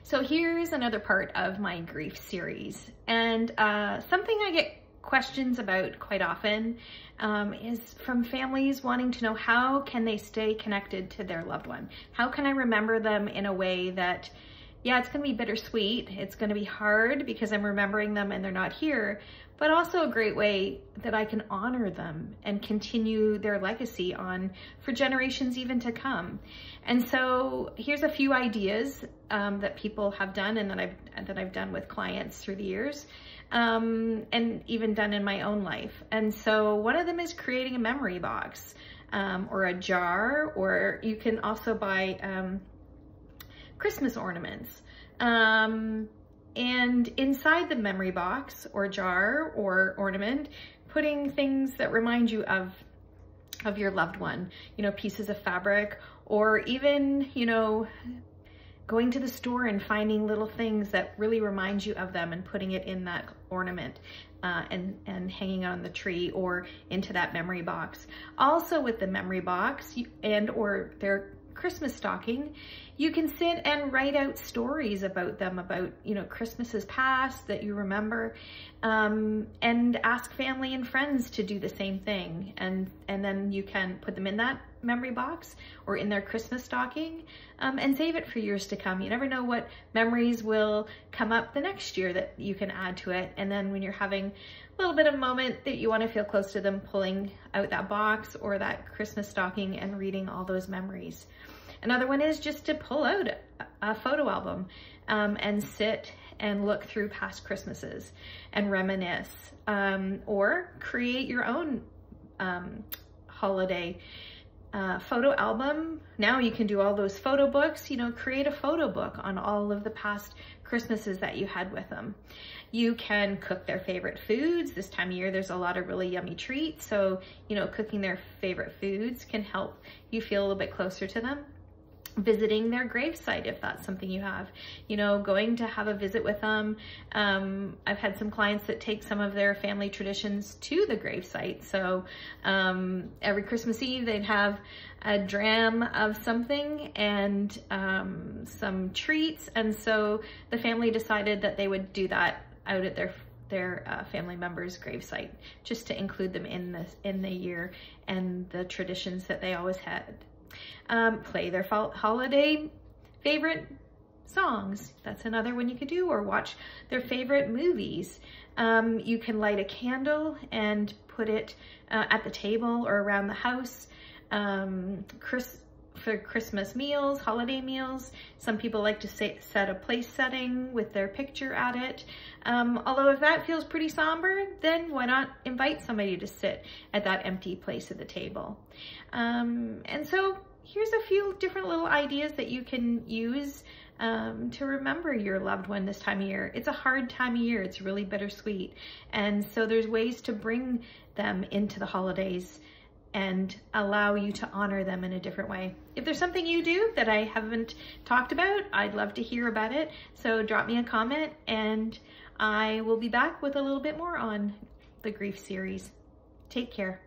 So here's another part of my grief series, and something I get questions about quite often is from families wanting to know, how can they stay connected to their loved one? How can I remember them in a way that, yeah, it's going to be bittersweet, it's going to be hard because I'm remembering them and they're not here, but also a great way that I can honor them and continue their legacy on for generations even to come. And so here's a few ideas that people have done and that I've done with clients through the years, and even done in my own life. And so one of them is creating a memory box, or a jar, or you can also buy Christmas ornaments. And inside the memory box or jar or ornament, putting things that remind you of your loved one, you know, pieces of fabric, or even, you know, going to the store and finding little things that really remind you of them and putting it in that ornament and hanging on the tree or into that memory box. Also with the memory box or their Christmas stocking, you can sit and write out stories about them, about, you know, Christmases past that you remember, and ask family and friends to do the same thing. And then you can put them in that memory box or in their Christmas stocking, and save it for years to come. You never know what memories will come up the next year that you can add to it. And then when you're having a little bit of a moment that you want to feel close to them, pulling out that box or that Christmas stocking and reading all those memories. Another one is just to pull out a photo album and sit and look through past Christmases and reminisce, or create your own holiday photo album. Now you can do all those photo books, you know, create a photo book on all of the past Christmases that you had with them. You can cook their favorite foods. This time of year, there's a lot of really yummy treats. So, you know, cooking their favorite foods can help you feel a little bit closer to them. Visiting their gravesite, if that's something you have, you know, going to have a visit with them. I've had some clients that take some of their family traditions to the gravesite. So every Christmas Eve, they'd have a dram of something and some treats. And so the family decided that they would do that out at their family member's gravesite, just to include them in the year and the traditions that they always had. Play their holiday favorite songs. That's another one you could do, or watch their favorite movies. You can light a candle and put it at the table or around the house. For Christmas meals, holiday meals, some people like to set a place setting with their picture at it. Although if that feels pretty somber, then why not invite somebody to sit at that empty place at the table? And so here's a few different little ideas that you can use to remember your loved one this time of year. It's a hard time of year. It's really bittersweet. And so there's ways to bring them into the holidays and allow you to honor them in a different way. If there's something you do that I haven't talked about, I'd love to hear about it. So drop me a comment and I will be back with a little bit more on the grief series. Take care.